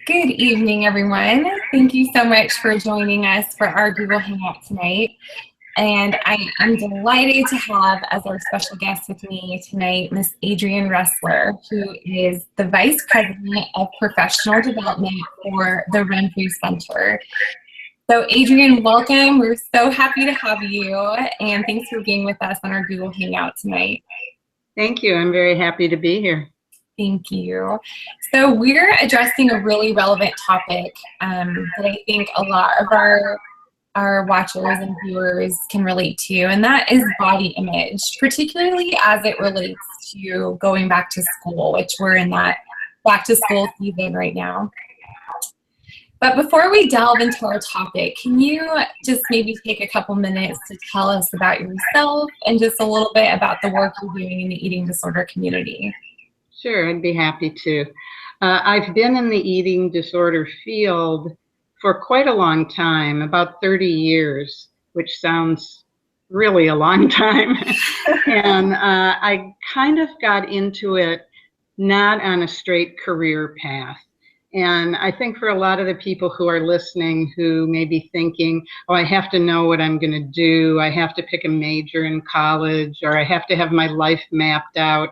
Good evening, everyone. Thank you so much for joining us for our Google Hangout tonight. And I am delighted to have as our special guest with me tonight, Miss Adrienne Ressler, who is the Vice President of Professional Development for the Renfrew Center. So Adrienne, welcome. We're so happy to have you, and thanks for being with us on our Google Hangout tonight. Thank you. I'm very happy to be here. Thank you. So we're addressing a really relevant topic that I think a lot of our watchers and viewers can relate to, and that is body image, particularly as it relates to going back to school, which we're in that back to school season right now. But before we delve into our topic, can you just maybe take a couple minutes to tell us about yourself and just a little bit about the work you're doing in the eating disorder community? Sure, I'd be happy to. I've been in the eating disorder field for quite a long time, about 30 years, which sounds really a long time. And I kind of got into it not on a straight career path. And I think for a lot of the people who are listening who may be thinking, oh, I have to know what I'm going to do, I have to pick a major in college, or I have to have my life mapped out.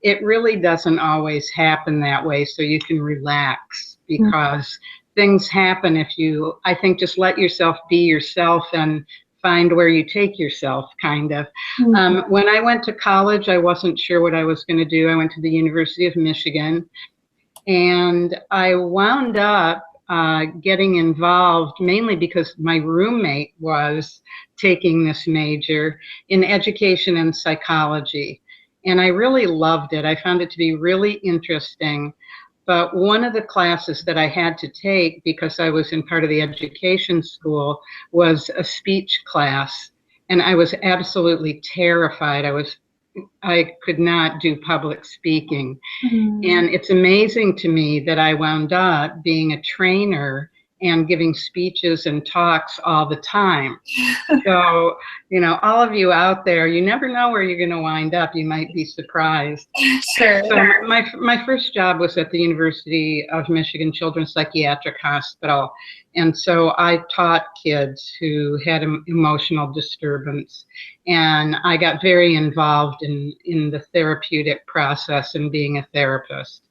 It really doesn't always happen that way, so you can relax, because things happen if you, I think, just let yourself be yourself and find where you take yourself, kind of. When I went to college, I wasn't sure what I was going to do. I went to the University of Michigan, and I wound up getting involved mainly because my roommate was taking this major in education and psychology. And I really loved it. I found it to be really interesting. But one of the classes that I had to take, because I was in part of the education school, was a speech class. And I was absolutely terrified. I could not do public speaking. And it's amazing to me that I wound up being a trainer and giving speeches and talks all the time. So, you know, all of you out there, you never know where you're going to wind up. You might be surprised. Sure. So my first job was at the University of Michigan Children's Psychiatric Hospital. And so I taught kids who had emotional disturbance. And I got very involved in the therapeutic process and being a therapist.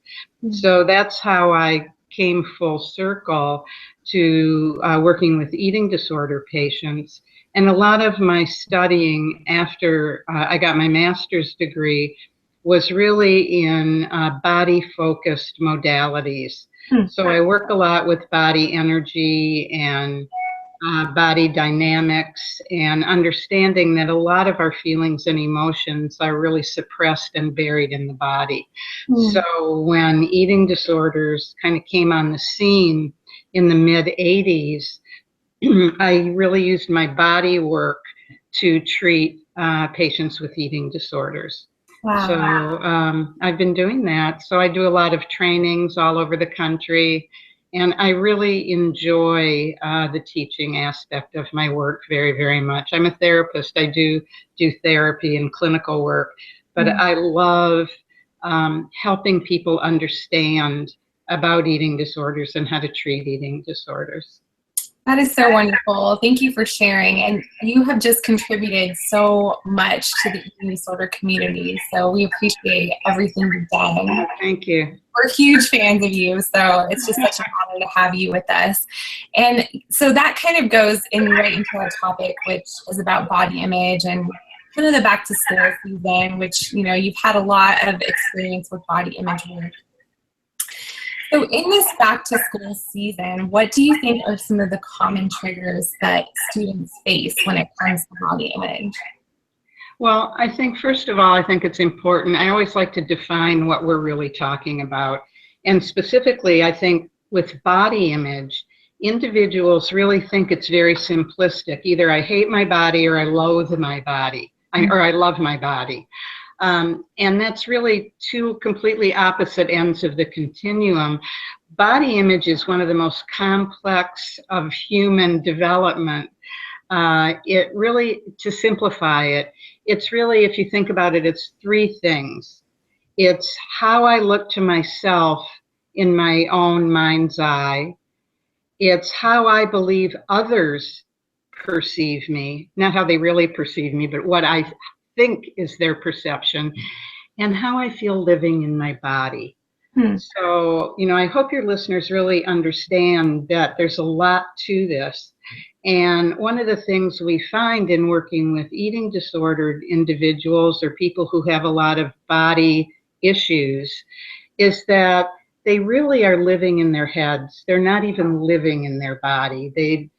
So that's how I came full circle to working with eating disorder patients. And a lot of my studying after I got my master's degree was really in body-focused modalities. So I work a lot with body energy and body dynamics, and understanding that a lot of our feelings and emotions are really suppressed and buried in the body. So when eating disorders kind of came on the scene in the mid-'80s, I really used my body work to treat patients with eating disorders. Wow. So I've been doing that. So I do a lot of trainings all over the country, and I really enjoy the teaching aspect of my work very, very much. I'm a therapist. I do therapy and clinical work, but I love helping people understand about eating disorders and how to treat eating disorders. That is so wonderful. Thank you for sharing. And you have just contributed so much to the eating disorder community. So we appreciate everything you've done. Thank you. We're huge fans of you. So it's just such an honor to have you with us. And so that kind of goes right into our topic, which is about body image and kind of the back to school season, which, you know, you've had a lot of experience with body image work. So in this back to school season, what do you think are some of the common triggers that students face when it comes to body image? Well, I think, first of all, I think it's important. I always like to define what we're really talking about. And specifically, I think with body image, individuals really think it's very simplistic. Either I hate my body or I loathe my body, or I love my body. And that's really two completely opposite ends of the continuum. Body image is one of the most complex of human development. It really, to simplify it, it's really, if you think about it, it's three things. It's how I look to myself in my own mind's eye. It's how I believe others perceive me, not how they really perceive me, but what I think is their perception, and how I feel living in my body. So, I hope your listeners really understand that there's a lot to this. And one of the things we find in working with eating disordered individuals or people who have a lot of body issues is that they really are living in their heads. They're not even living in their body. They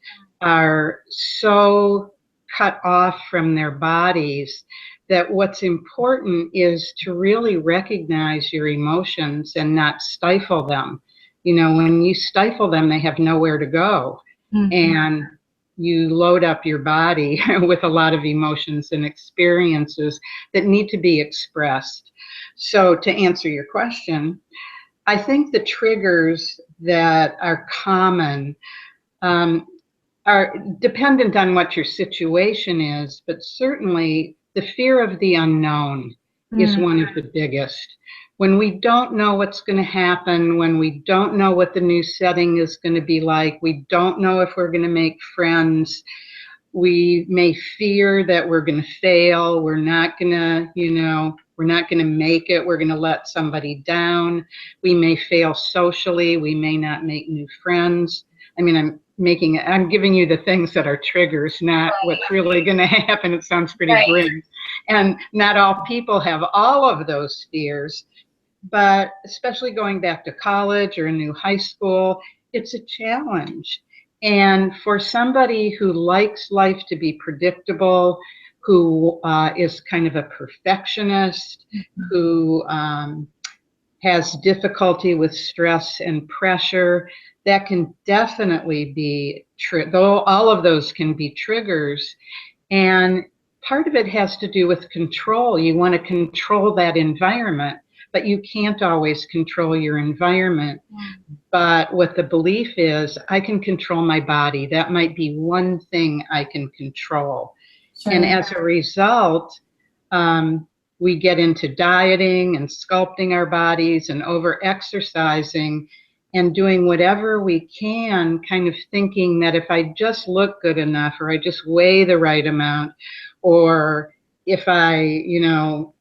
are so cut off from their bodies that what's important is to really recognize your emotions and not stifle them. When you stifle them, they have nowhere to go. And you load up your body with a lot of emotions and experiences that need to be expressed. So to answer your question, I think the triggers that are common are dependent on what your situation is, but certainly the fear of the unknown is one of the biggest. When we don't know what's going to happen, when we don't know what the new setting is going to be like, we don't know if we're going to make friends, we may fear that we're going to fail, we're not going to, we're not going to make it, we're going to let somebody down, we may fail socially, we may not make new friends. I mean, I'm giving you the things that are triggers, not what's really going to happen. It sounds pretty grim. And not all people have all of those fears, but especially going back to college or a new high school, it's a challenge. And for somebody who likes life to be predictable, who is kind of a perfectionist, who has difficulty with stress and pressure, that can definitely be though all of those can be triggers. And part of it has to do with control. You want to control that environment, but you can't always control your environment. But what the belief is, I can control my body. That might be one thing I can control. And as a result, we get into dieting and sculpting our bodies and over-exercising and doing whatever we can, kind of thinking that if I just look good enough, or I just weigh the right amount, or if I,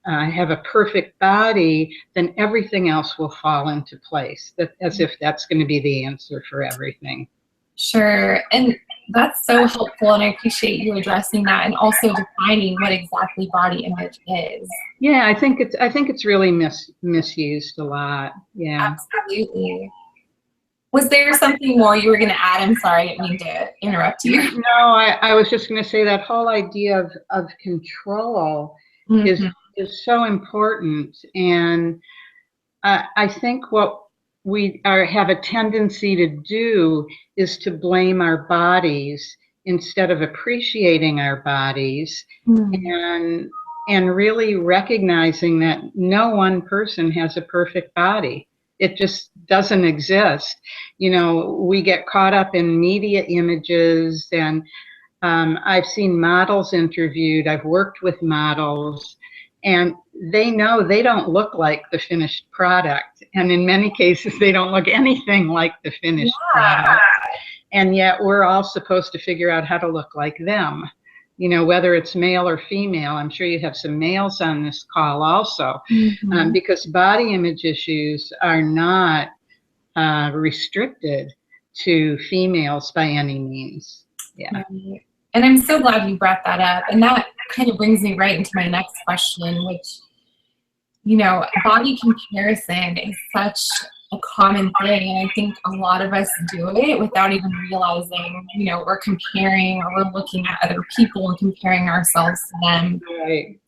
have a perfect body, then everything else will fall into place, as if that's going to be the answer for everything. Sure. And that's so helpful, and I appreciate you addressing that and also defining what exactly body image is. Yeah, I think it's really misused a lot. Yeah. Absolutely. Was there something more you were going to add? I'm sorry, I didn't mean to interrupt you. No, I was just going to say that whole idea of control is so important. And I think what we have a tendency to do is to blame our bodies instead of appreciating our bodies and really recognizing that no one person has a perfect body. It just doesn't exist. We get caught up in media images, and I've seen models interviewed. I've worked with models, and they know they don't look like the finished product. And in many cases, they don't look anything like the finished product. And yet we're all supposed to figure out how to look like them. Whether it's male or female. I'm sure you have some males on this call also, because body image issues are not restricted to females by any means. Yeah. And I'm so glad you brought that up. And that kind of brings me right into my next question, which, body comparison is such a common thing. And I think a lot of us do it without even realizing, we're comparing, or we're looking at other people and comparing ourselves to them. Right.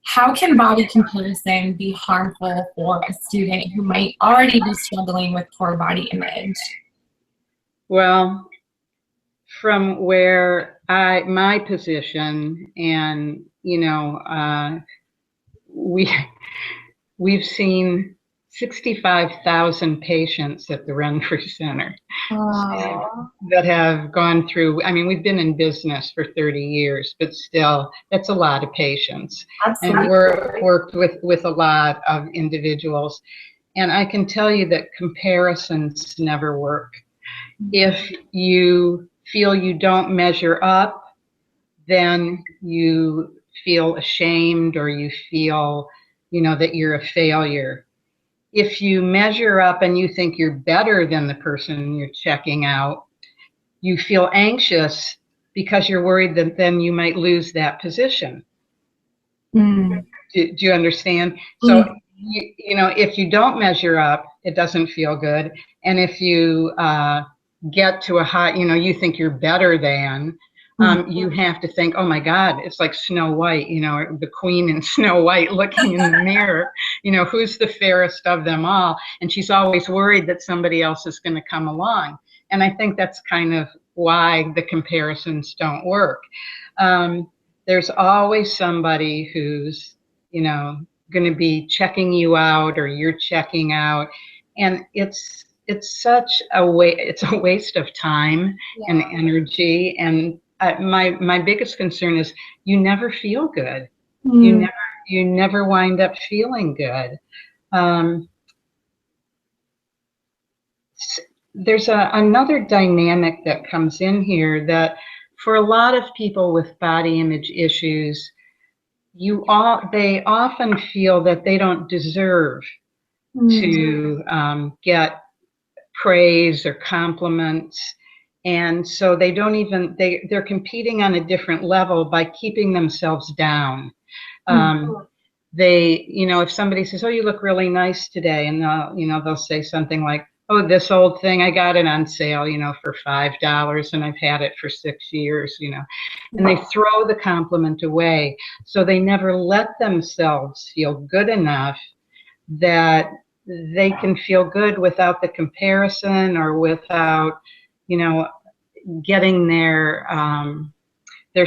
How can body comparison be harmful for a student who might already be struggling with poor body image? Well, from where my position, and we've seen 65,000 patients at the Renfrew Center that have gone through. I mean, we've been in business for 30 years, but still, that's a lot of patients. Absolutely. And we're worked with a lot of individuals. And I can tell you that comparisons never work. If you feel you don't measure up, then you feel ashamed, or you feel, that you're a failure. If you measure up and you think you're better than the person you're checking out, you feel anxious because you're worried that then you might lose that position. Mm. Do you understand? So, if you don't measure up, it doesn't feel good. And if you get to a high, you think you're better than, you have to think, oh my God, it's like Snow White, the queen in Snow White looking in the mirror, who's the fairest of them all? And she's always worried that somebody else is going to come along. And I think that's kind of why the comparisons don't work. There's always somebody who's, going to be checking you out, or you're checking out. And it's such a it's a waste of time and energy. And my biggest concern is you never feel good. You never wind up feeling good. There's another dynamic that comes in here, that for a lot of people with body image issues, they often feel that they don't deserve to get praise or compliments. And so they don't even, they're competing on a different level by keeping themselves down. They, if somebody says, oh, you look really nice today, and they'll say something like, oh, this old thing, I got it on sale, for $5, and I've had it for 6 years, and they throw the compliment away. So they never let themselves feel good enough that they can feel good without the comparison, or without, getting their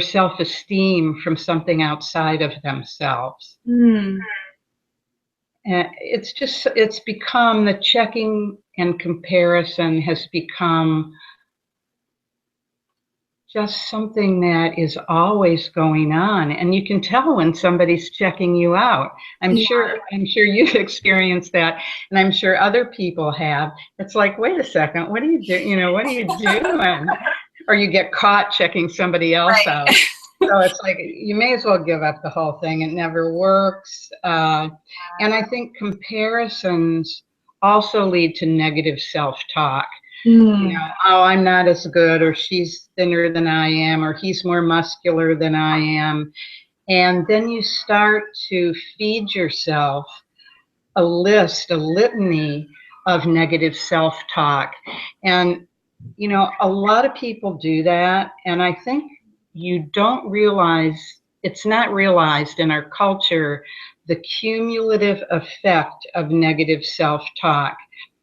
self-esteem from something outside of themselves. And it's become, the checking and comparison has become just something that is always going on. And you can tell when somebody's checking you out. I'm sure you've experienced that, and I'm sure other people have. It's like, wait a second, what are you doing? What are you doing? Or you get caught checking somebody else out. So it's like, you may as well give up the whole thing. It never works. And I think comparisons also lead to negative self-talk. Oh, I'm not as good, or she's thinner than I am, or he's more muscular than I am. And then you start to feed yourself a litany of negative self-talk. And, a lot of people do that. And I think you don't realize, it's not realized in our culture, the cumulative effect of negative self-talk.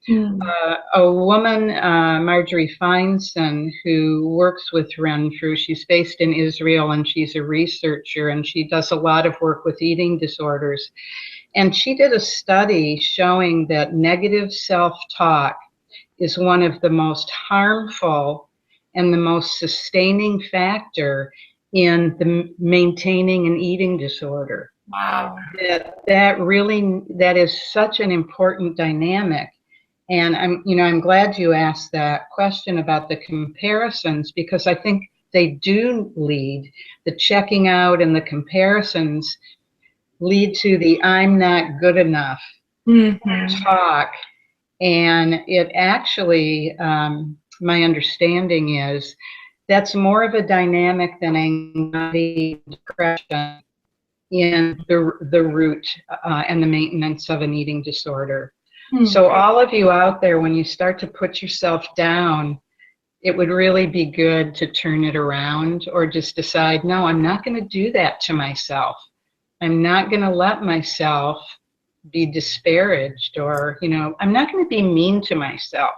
A woman, Marjorie Feinstein, who works with Renfrew, she's based in Israel, and she's a researcher, and she does a lot of work with eating disorders. And she did a study showing that negative self-talk is one of the most harmful and the most sustaining factor in the maintaining an eating disorder. Wow. That is such an important dynamic. And I'm glad you asked that question about the comparisons, because I think they do lead, the checking out and the comparisons lead to the I'm not good enough talk. And it actually, my understanding is, that's more of a dynamic than anxiety, depression in the root and the maintenance of an eating disorder. So all of you out there, when you start to put yourself down, it would really be good to turn it around, or just decide, no, I'm not going to do that to myself. I'm not going to let myself be disparaged, or, I'm not going to be mean to myself.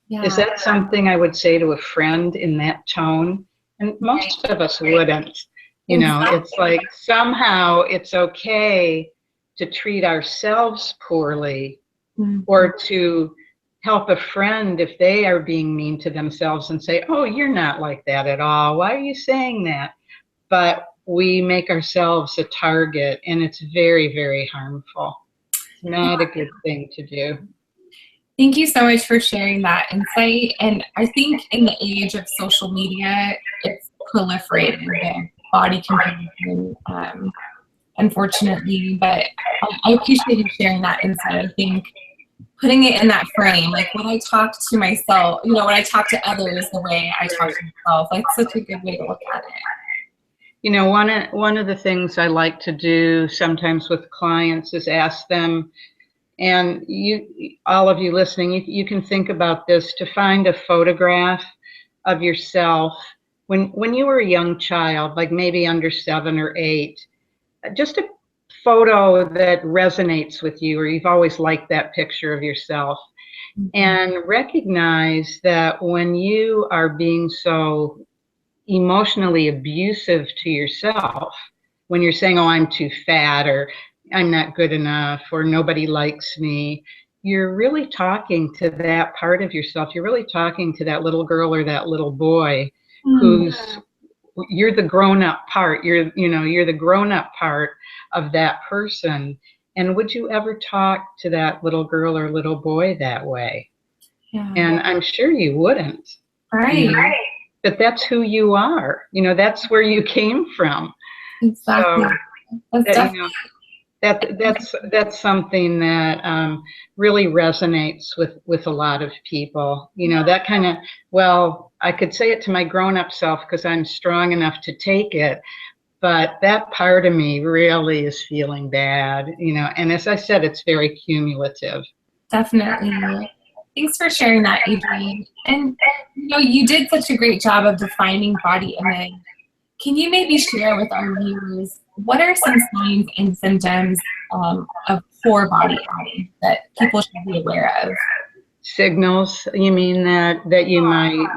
Yeah. Is that something I would say to a friend in that tone? And most of us wouldn't. It's like, somehow it's okay to treat ourselves poorly, or to help a friend if they are being mean to themselves, and say, oh, you're not like that at all. Why are you saying that? But we make ourselves a target, and it's very, very harmful. not a good thing to do. Thank you so much for sharing that insight. And I think in the age of social media, it's proliferated, the body comparison, unfortunately. But I appreciate you sharing that insight. I think putting it in that frame, like when I talk to myself, when I talk to others the way I talk to myself, like such a good way to look at it. One of the things I like to do sometimes with clients is ask them, and all of you listening, you can think about this, to find a photograph of yourself when you were a young child, like maybe under 7 or 8, just a photo that resonates with you, or you've always liked that picture of yourself. And recognize that when you are being so emotionally abusive to yourself, when you're saying, oh, I'm too fat, or I'm not good enough, or nobody likes me, you're really talking to that part of yourself. You're really talking to that little girl or that little boy you're the grown-up part. You're the grown-up part of that person. And would you ever talk to that little girl or little boy that way? Yeah. And I'm sure you wouldn't. Right. But that's who you are. That's where you came from. Exactly. So that's something that really resonates with a lot of people. That kind of, well, I could say it to my grown-up self because I'm strong enough to take it, but that part of me really is feeling bad, and as I said, it's very cumulative. Definitely. Thanks for sharing that, Adrienne. And you did such a great job of defining body image. Can you maybe share with our viewers what are some signs and symptoms of poor body image that people should be aware of? Signals, you mean that you might,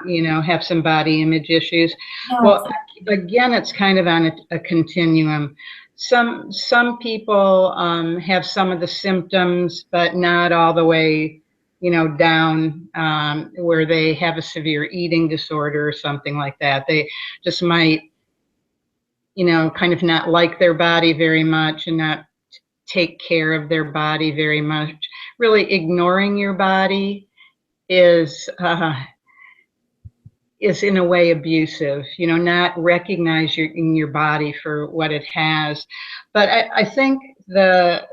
have some body image issues? Yes. Well, again, it's kind of on a continuum. Some people have some of the symptoms, but not all the way, down where they have a severe eating disorder or something like that. They just might, kind of not like their body very much and not take care of their body very much. Really ignoring your body is in a way abusive, not recognize your body for what it has. But I think the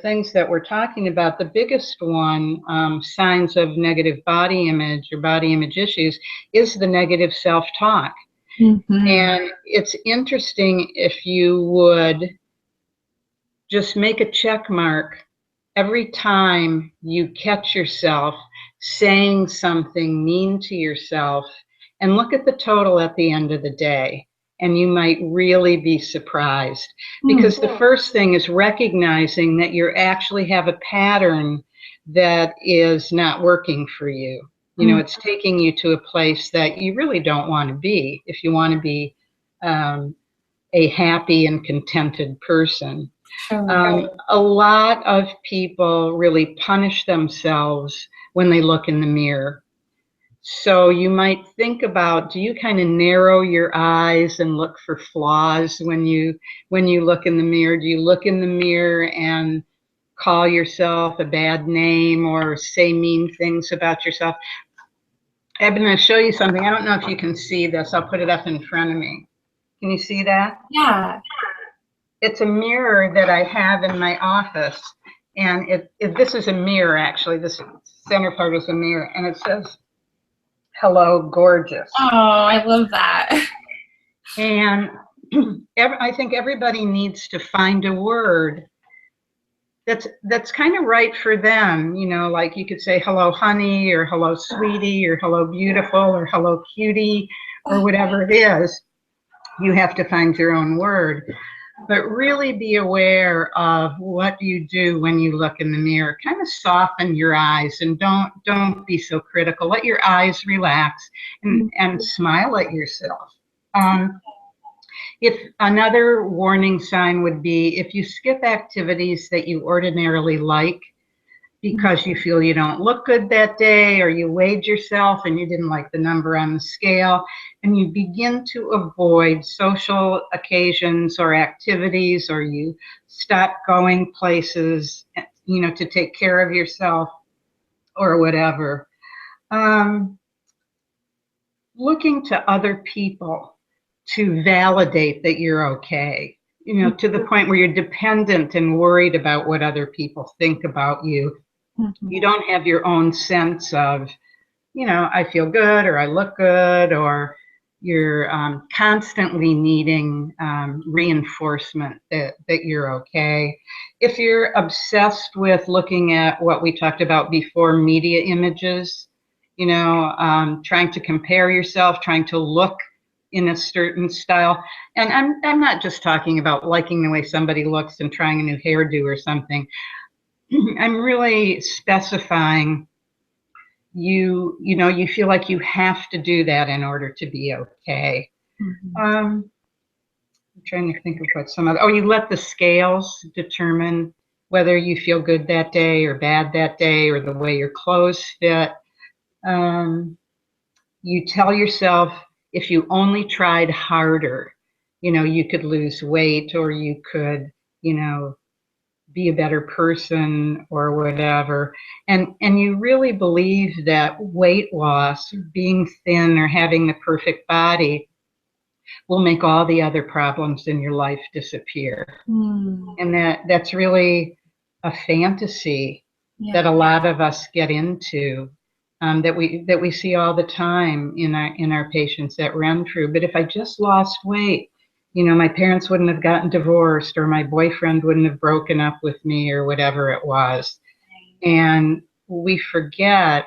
things that we're talking about, the biggest one, signs of negative body image or body image issues, is the negative self-talk. Mm-hmm. And it's interesting if you would just make a check mark every time you catch yourself saying something mean to yourself, and look at the total at the end of the day, and you might really be surprised. Because the first thing is recognizing that you actually have a pattern that is not working for you. It's taking you to a place that you really don't want to be if you want to be a happy and contented person. A lot of people really punish themselves when they look in the mirror. So you might think about, do you kind of narrow your eyes and look for flaws when you look in the mirror? Do you look in the mirror and call yourself a bad name or say mean things about yourself? I'm going to show you something. I don't know if you can see this. I'll put it up in front of me. Can you see that? Yeah. It's a mirror that I have in my office. And this is a mirror, actually. This center part is a mirror. And it says, "Hello, gorgeous." Oh, I love that. And I think everybody needs to find a word that's kind of right for them. Like you could say hello, honey, or hello, sweetie, or hello, beautiful, or hello, cutie, or whatever it is. You have to find your own word. But really be aware of what you do when you look in the mirror. Kind of soften your eyes and don't be so critical. Let your eyes relax and smile at yourself. If another warning sign would be if you skip activities that you ordinarily like because you feel you don't look good that day, or you weighed yourself and you didn't like the number on the scale, and you begin to avoid social occasions or activities, or you stop going places, to take care of yourself or whatever. Looking to other people to validate that you're okay, to the point where you're dependent and worried about what other people think about you. Mm-hmm. You don't have your own sense of, I feel good or I look good, or you're constantly needing reinforcement that you're okay. If you're obsessed with looking at what we talked about before, media images, trying to compare yourself, trying to look in a certain style. And I'm not just talking about liking the way somebody looks and trying a new hairdo or something. I'm really specifying you feel like you have to do that in order to be okay. Mm-hmm. I'm trying to think of what you let the scales determine whether you feel good that day or bad that day, or the way your clothes fit. You tell yourself, if you only tried harder, you could lose weight, or you could, be a better person or whatever. And you really believe that weight loss, being thin, or having the perfect body will make all the other problems in your life disappear. And that's really a fantasy that a lot of us get into, that we see all the time in our patients at Renfrew. But if I just lost weight, my parents wouldn't have gotten divorced, or my boyfriend wouldn't have broken up with me, or whatever it was. And we forget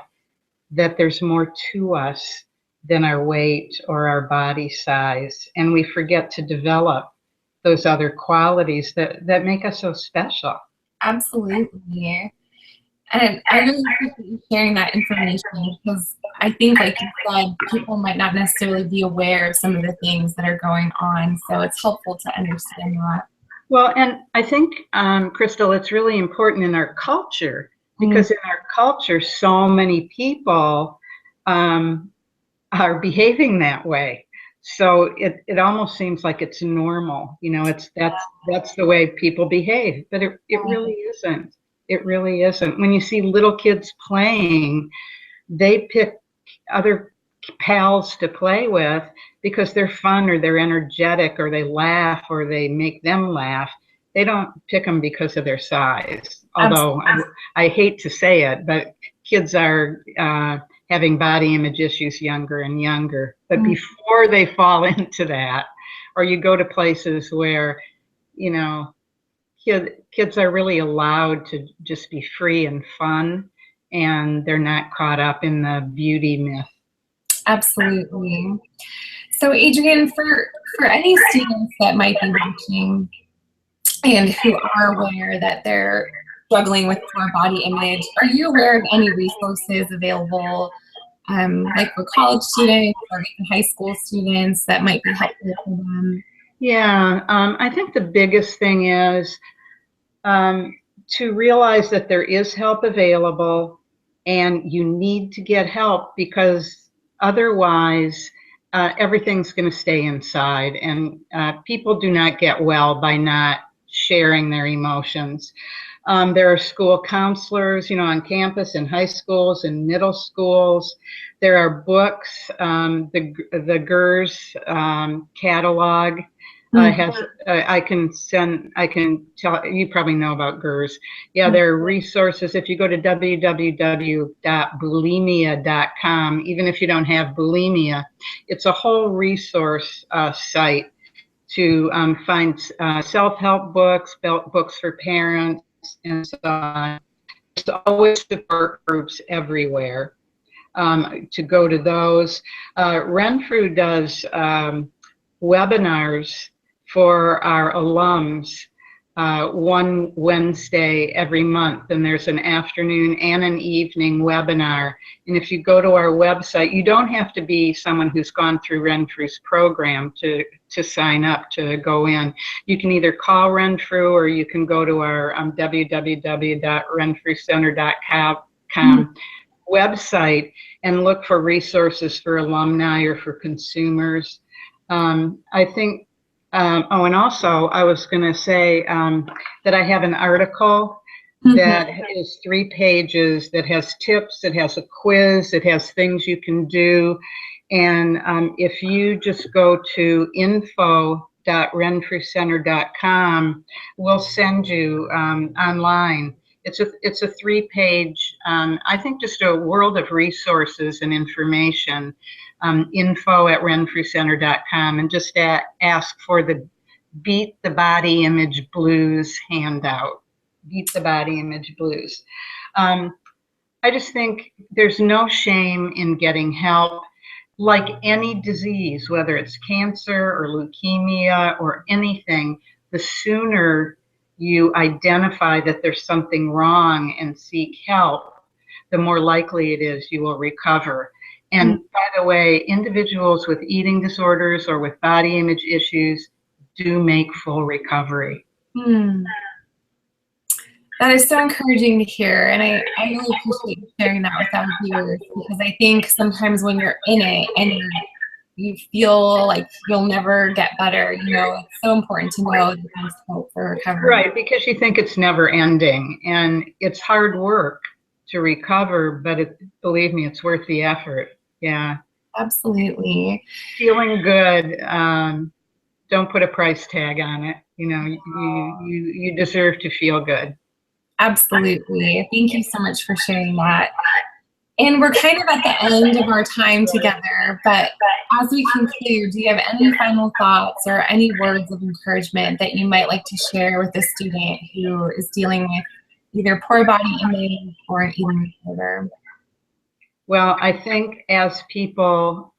that there's more to us than our weight or our body size. And we forget to develop those other qualities that make us so special. Absolutely. And I really appreciate you sharing that information, because I think, like you said, people might not necessarily be aware of some of the things that are going on. So it's helpful to understand that. Well, and I think, Crystal, it's really important in our culture, because in our culture, so many people are behaving that way. So it almost seems like it's normal. That's the way people behave, but it really isn't. It really isn't. When you see little kids playing, they pick other pals to play with because they're fun, or they're energetic, or they laugh, or they make them laugh. They don't pick them because of their size. Although I hate to say it, but kids are having body image issues younger and younger. But before they fall into that, or you go to places where, kids are really allowed to just be free and fun, and they're not caught up in the beauty myth. Absolutely. So Adrienne, for any students that might be watching and who are aware that they're struggling with poor body image, are you aware of any resources available, like for college students or even high school students, that might be helpful for them? Yeah, I think the biggest thing is to realize that there is help available, and you need to get help, because otherwise everything's going to stay inside, and people do not get well by not sharing their emotions. There are school counselors, on campus, in high schools and middle schools. There are books. The GERS catalog I can tell you probably know about GERS. Yeah, there are resources. If you go to www.bulimia.com, even if you don't have bulimia, it's a whole resource site to find self-help books, books for parents, and so on. There's always support groups everywhere, to go to those. Renfrew does webinars for our alums, one Wednesday every month, and there's an afternoon and an evening webinar. And if you go to our website, you don't have to be someone who's gone through Renfrew's program to sign up to go in. You can either call Renfrew, or you can go to our www.renfrewcenter.com website and look for resources for alumni or for consumers. I think, and also I was going to say that I have an article that is 3 pages, that has tips, it has a quiz, it has things you can do. And if you just go to info.renfrewcenter.com, we'll send you online. It's a 3-page, I think just a world of resources and information. Info@renfrewcenter.com, and just ask for the Beat the Body Image Blues handout. Beat the Body Image Blues. I just think there's no shame in getting help. Like any disease, whether it's cancer or leukemia or anything, the sooner you identify that there's something wrong and seek help, the more likely it is you will recover. And by the way, individuals with eating disorders or with body image issues do make full recovery. That is so encouraging to hear, and I really appreciate you sharing that with our viewers, because I think sometimes when you're in it and you feel like you'll never get better, you know, it's so important to know that there's hope for recovery. Right, because you think it's never ending, and it's hard work to recover, but believe me, it's worth the effort. Yeah. Absolutely. Feeling good. Don't put a price tag on it. You know, you deserve to feel good. Absolutely. Thank you so much for sharing that. And we're kind of at the end of our time together, but as we conclude, do you have any final thoughts or any words of encouragement that you might like to share with a student who is dealing with either poor body image or an eating disorder? Well, I think as people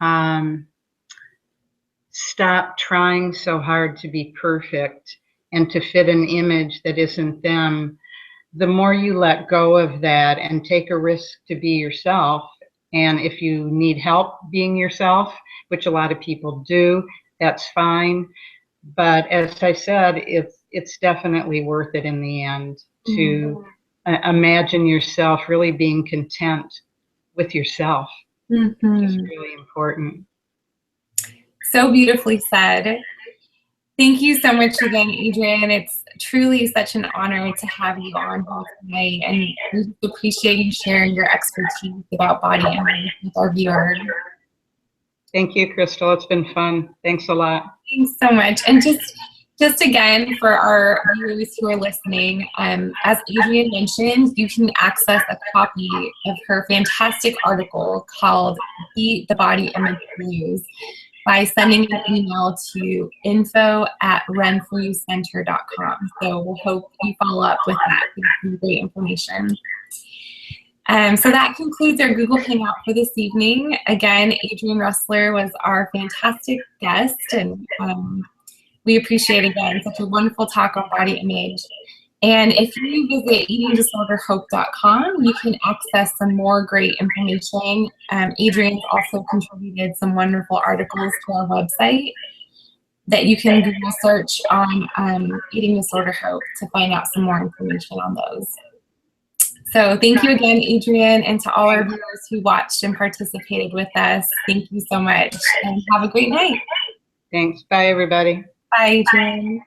stop trying so hard to be perfect and to fit an image that isn't them, the more you let go of that and take a risk to be yourself, and if you need help being yourself, which a lot of people do, that's fine. But as I said, it's definitely worth it in the end to imagine yourself really being content with yourself, which is really important. So beautifully said. Thank you so much again, Adrienne. It's truly such an honor to have you on tonight, and we appreciate you sharing your expertise about body image with our viewers. Thank you, Crystal. It's been fun. Thanks a lot. Thanks so much. And just again, for our viewers who are listening, as Adrienne mentioned, you can access a copy of her fantastic article called Beat the Body Image Blues by sending an email to info@renfrewcenter.com. So we'll hope you follow up with that. It's some great information. So that concludes our Google Hangout for this evening. Again, Adrienne Ressler was our fantastic guest, and we appreciate, again, such a wonderful talk on body image. And if you visit eatingdisorderhope.com, you can access some more great information. Adrienne's also contributed some wonderful articles to our website that you can Google search on Eating Disorder Hope to find out some more information on those. So thank you again, Adrienne, and to all our viewers who watched and participated with us. Thank you so much, and have a great night. Thanks. Bye, everybody. Bye, Adrienne.